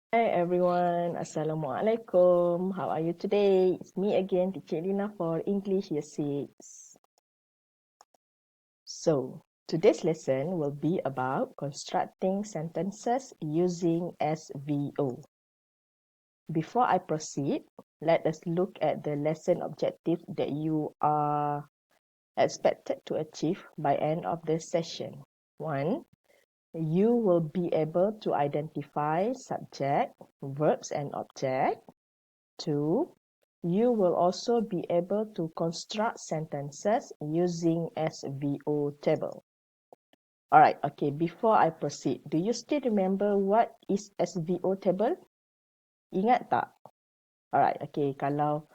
Hi everyone, Assalamualaikum. How are you today? It's me again, Teacher Lina for English Year 6. So, today's lesson will be about constructing sentences using SVO. Before I proceed, let us look at the lesson objective that you are expected to achieve by end of this session. 1. You will be able to identify subject, verbs and object. 2. You will also be able to construct sentences using SVO table. Alright, okay, before I proceed, do you still remember what is SVO table? Ingat tak? Alright, okay, kalau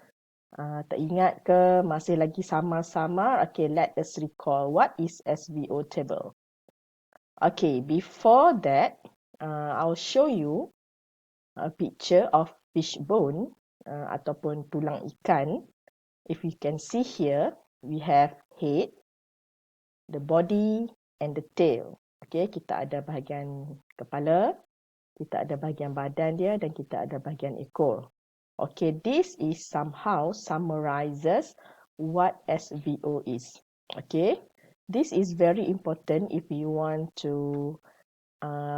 tak ingat ke masih lagi samar-samar, okay, let us recall what is SVO table. Okay, before that, I'll show you a picture of fish bone ataupun tulang ikan. If you can see here, we have head, the body and the tail. Okay, kita ada bahagian kepala, kita ada bahagian badan dia dan kita ada bahagian ekor. Okay, this is somehow summarizes what SVO is. Okay, this is very important if you want to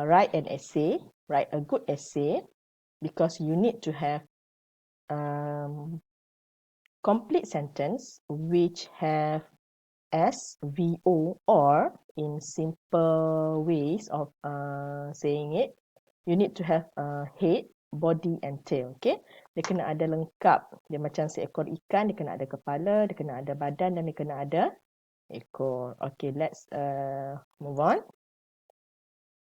write an essay, write a good essay, because you need to have complete sentence which have SVO, or in simple ways of saying it, you need to have head, body and tail. Okay, dia kena ada lengkap. Dia macam seekor ikan, dia kena ada kepala, dia kena ada badan dan dia kena ada ekor. Okay, let's move on.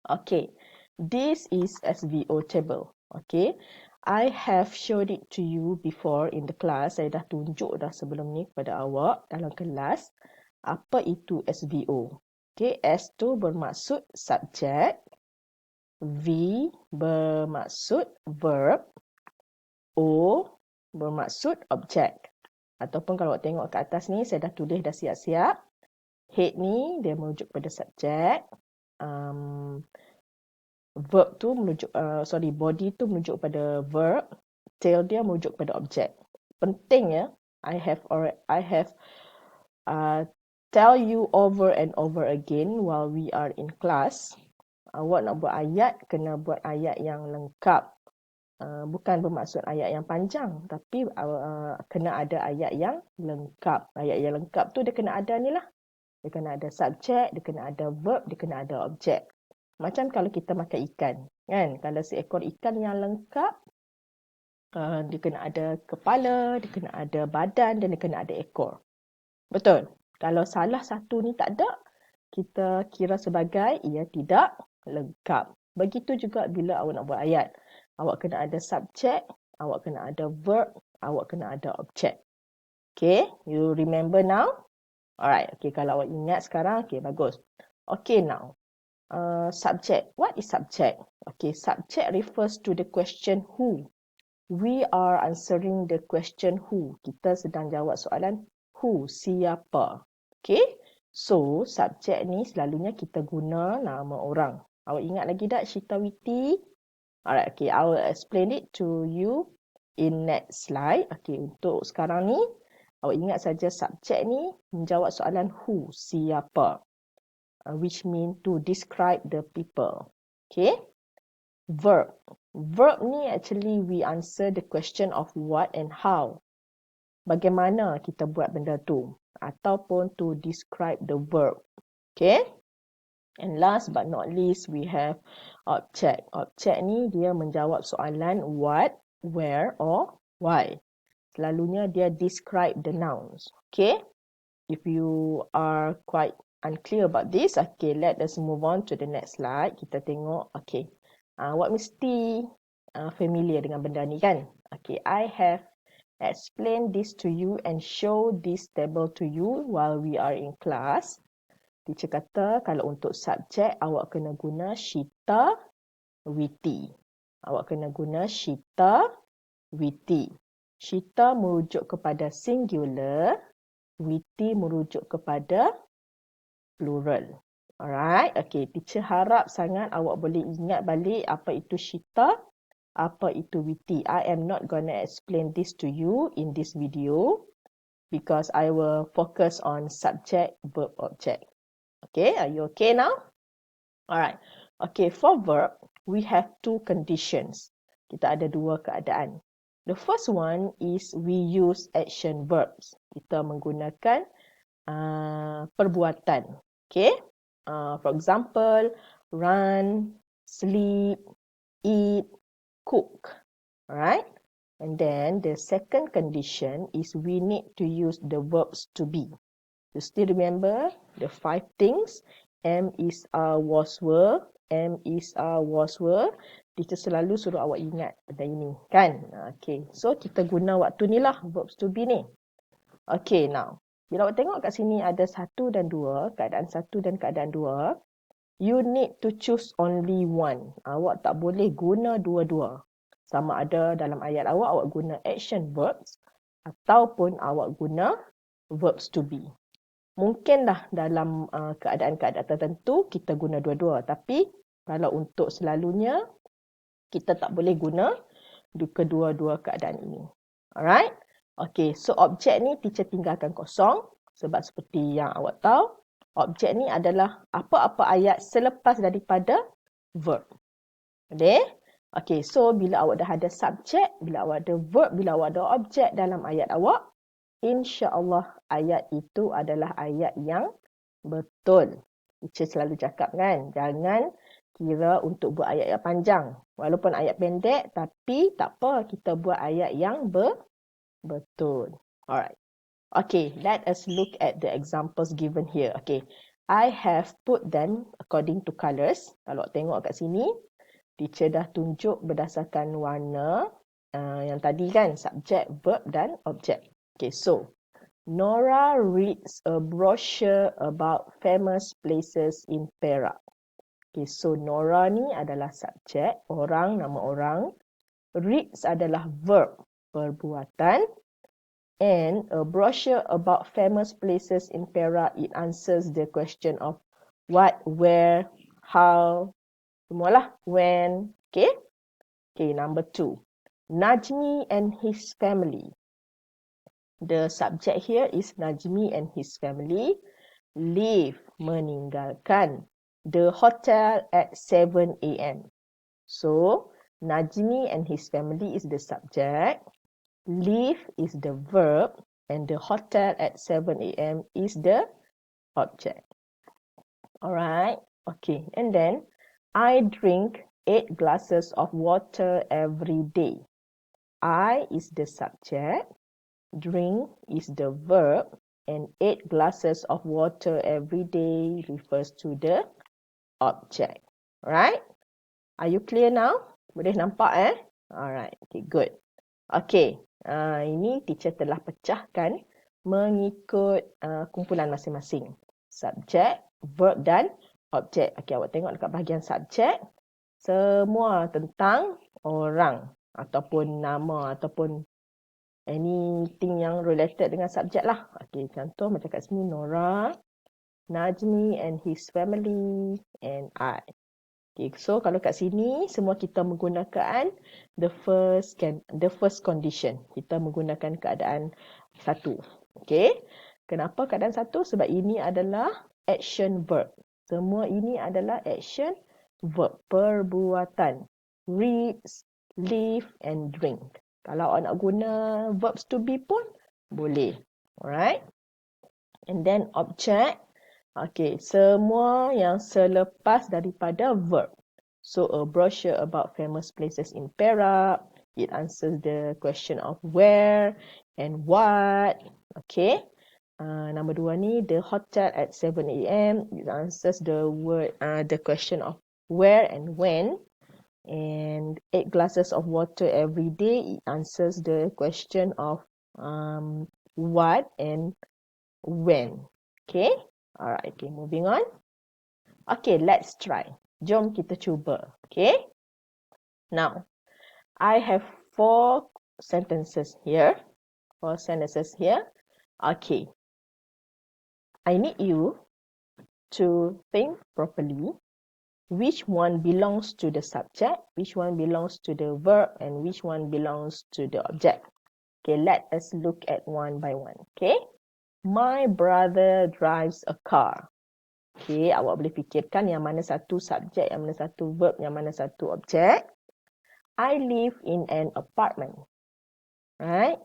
Okay, this is SVO table. Okay, I have showed it to you before in the class. Saya dah tunjuk dah sebelum ni kepada awak dalam kelas. Apa itu SVO? Okay, S tu bermaksud subjek, V bermaksud verb, O bermaksud objek. Ataupun kalau awak tengok kat atas ni, saya dah tulis dah siap-siap. Head ni dia merujuk pada subjek. Verb tu merujuk, body tu merujuk pada verb. Tail dia merujuk pada objek. Penting ya, I have tell you over and over again while we are in class. Awak nak buat ayat, kena buat ayat yang lengkap. Bukan bermaksud ayat yang panjang, tapi kena ada ayat yang lengkap. Ayat yang lengkap tu dia kena ada ni lah. Dia kena ada subjek, dia kena ada verb, dia kena ada objek. Macam kalau kita makan ikan, kan? Kalau seekor ikan yang lengkap, dia kena ada kepala, dia kena ada badan dan dia kena ada ekor. Betul? Kalau salah satu ni tak ada, kita kira sebagai ia tidak lengkap. Begitu juga bila awak nak buat ayat. Awak kena ada subjek, awak kena ada verb, awak kena ada objek. Okay, you remember now? Alright, okay, kalau awak ingat sekarang, okay, bagus. Okay, now. Subject. What is subject? Okay, subject refers to the question who. We are answering the question who. Kita sedang jawab soalan who, siapa. Okay, so subjek ni selalunya kita guna nama orang. Awak ingat lagi tak Shitawiti? Alright, okay, I will explain it to you in next slide. Okay, untuk sekarang ni, awak ingat saja subjek ni menjawab soalan who, siapa. Which mean to describe the people. Okay. Verb. Verb ni actually we answer the question of what and how. Bagaimana kita buat benda tu. Ataupun to describe the verb. Okay. And last but not least, we have object. Object ni dia menjawab soalan what, where or why. Selalunya dia describe the nouns. Okay. If you are quite unclear about this, okay, let us move on to the next slide. Kita tengok, okay, awak mesti familiar dengan benda ni kan? Okay, I have explained this to you and show this table to you while we are in class. Teacher kata kalau untuk subjek, awak kena guna Shita, Witi. Awak kena guna Shita, Witi. Shita merujuk kepada singular, Witi merujuk kepada plural. Alright, okay. Teacher harap sangat awak boleh ingat balik apa itu Shita, apa itu witty. I am not gonna explain this to you in this video because I will focus on subject, verb, object. Okay, are you okay now? Alright. Okay, for verb, we have two conditions. Kita ada dua keadaan. The first one is we use action verbs. Kita menggunakan perbuatan. Okay. For example, run, sleep, eat, cook. Alright. And then the second condition is we need to use the verbs to be. You still remember the 5 things? Am, is, are, was, were. Am, is, are, was, were. Teacher selalu suruh awak ingat benda ini. Kan? Okay. So, kita guna waktu ni lah verbs to be ni. Okay, now. Bila awak tengok kat sini ada 1 dan 2. Keadaan 1 dan keadaan 2. You need to choose only one. Awak tak boleh guna dua-dua. Sama ada dalam ayat awak guna action verbs. Ataupun awak guna verbs to be. Mungkinlah dalam keadaan-keadaan tertentu kita guna dua-dua. Tapi kalau untuk selalunya, kita tak boleh guna kedua-dua keadaan ini. Alright? Okay, so objek ni teacher tinggalkan kosong. Sebab seperti yang awak tahu, objek ni adalah apa-apa ayat selepas daripada verb. Okay? Okay, so bila awak dah ada subjek, bila awak ada verb, bila awak ada objek dalam ayat awak, InsyaAllah ayat itu adalah ayat yang betul. Teacher selalu cakap kan, jangan kira untuk buat ayat yang panjang. Walaupun ayat pendek, tapi tak apa, kita buat ayat yang betul. Alright. Okay, let us look at the examples given here. Okay, I have put them according to colours. Kalau tengok kat sini, teacher dah tunjuk berdasarkan warna yang tadi kan, subjek, verb dan objek. Okay, so Nora reads a brochure about famous places in Perak. Okay, so Nora ni adalah subjek, orang, nama orang. Reads adalah verb, perbuatan. And a brochure about famous places in Perak, it answers the question of what, where, how, semualah, when. Okay, okay, number 2. Najmi and his family. The subject here is Najmi and his family leave, meninggalkan the hotel at 7 a.m. So, Najmi and his family is the subject, leave is the verb, and the hotel at 7 a.m. is the object. Alright, okay. And then, I drink 8 glasses of water every day. I is the subject, drink is the verb, and 8 glasses of water every day refers to the object. Alright? Are you clear now? Boleh nampak Alright, okay, good. Okay, ini teacher telah pecahkan mengikut kumpulan masing-masing. Subjek, verb dan objek. Okay, awak tengok dekat bahagian subjek. Semua tentang orang ataupun nama ataupun anything yang related dengan subjek lah. Okay, contoh macam kat sini Nora, Najmi and his family, and I. Okay, so kalau kat sini semua kita menggunakan the first condition. Kita menggunakan keadaan 1. Okay, kenapa keadaan 1? Sebab ini adalah action verb. Semua ini adalah action verb, perbuatan. Reads, live and drink. Kalau awak nak guna verbs to be pun boleh. Alright. And then object. Okay, semua yang selepas daripada verb. So, a brochure about famous places in Perak. It answers the question of where and what. Okay. Number 2 ni, the hotel at 7 a.m. It answers the question of where and when. And 8 glasses of water every day, it answers the question of what and when. Okay. Alright, okay, moving on. Okay, let's try. Jom kita cuba. Okay. Now, I have 4 sentences here. 4 sentences here. Okay. I need you to think properly which one belongs to the subject, which one belongs to the verb, and which one belongs to the object. Okay, let us look at one by one. Okay, my brother drives a car. Okay, awak boleh fikirkan yang mana satu subjek, yang mana satu verb, yang mana satu objek. I live in an apartment. Right?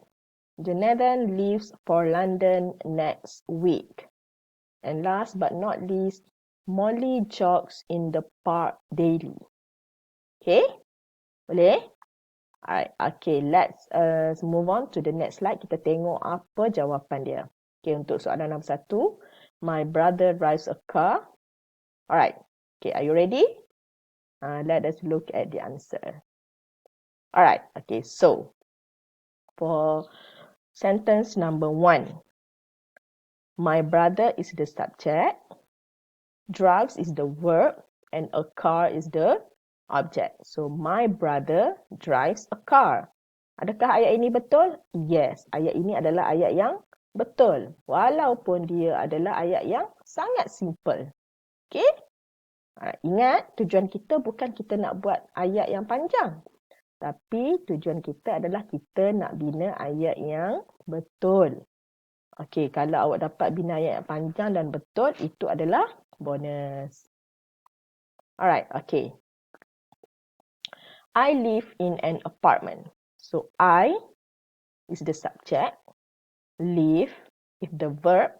Jonathan leaves for London next week. And last but not least, Molly jogs in the park daily. Okay? Boleh? Alright, okay, let's move on to the next slide. Kita tengok apa jawapan dia. Okay, untuk soalan nombor 1, my brother drives a car. Alright, okay, are you ready? Let us look at the answer. Alright, okay, so for sentence number 1, my brother is the subject, drives is the verb, and a car is the object. So, my brother drives a car. Adakah ayat ini betul? Yes, ayat ini adalah ayat yang betul. Walaupun dia adalah ayat yang sangat simple. Okay? Ingat, tujuan kita bukan kita nak buat ayat yang panjang. Tapi tujuan kita adalah kita nak bina ayat yang betul. Okey, kalau awak dapat bina ayat yang panjang dan betul, itu adalah bonus. Alright, okay. I live in an apartment. So, I is the subject. Live is the verb.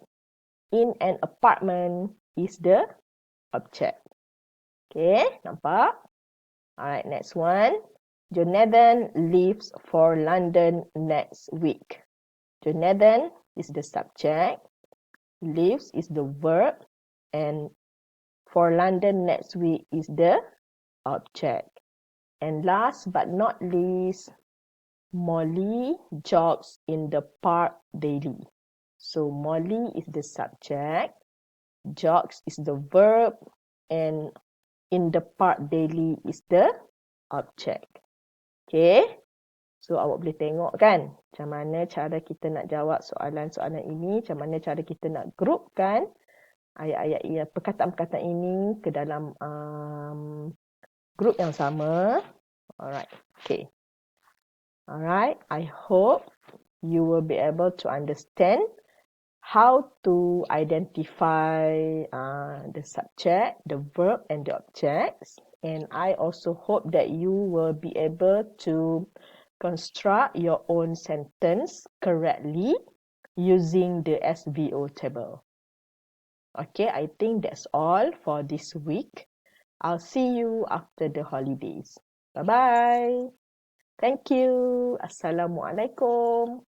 In an apartment is the object. Okay, nampak? Alright, next one. Jonathan leaves for London next week. Jonathan is the subject. Leaves is the verb. And for London next week is the object. And last but not least, Molly jogs in the park daily. So Molly is the subject, jogs is the verb, and in the park daily is the object. Okay, so awak boleh tengok kan macam mana cara kita nak jawab soalan-soalan ini, macam mana cara kita nak grupkan ayat-ayat perkataan-perkataan ini ke dalam grup yang sama. Alright, okay. Alright, I hope you will be able to understand how to identify the subject, the verb, and the objects. And I also hope that you will be able to construct your own sentence correctly using the SVO table. Okay, I think that's all for this week. I'll see you after the holidays. Bye-bye. Thank you. Assalamualaikum.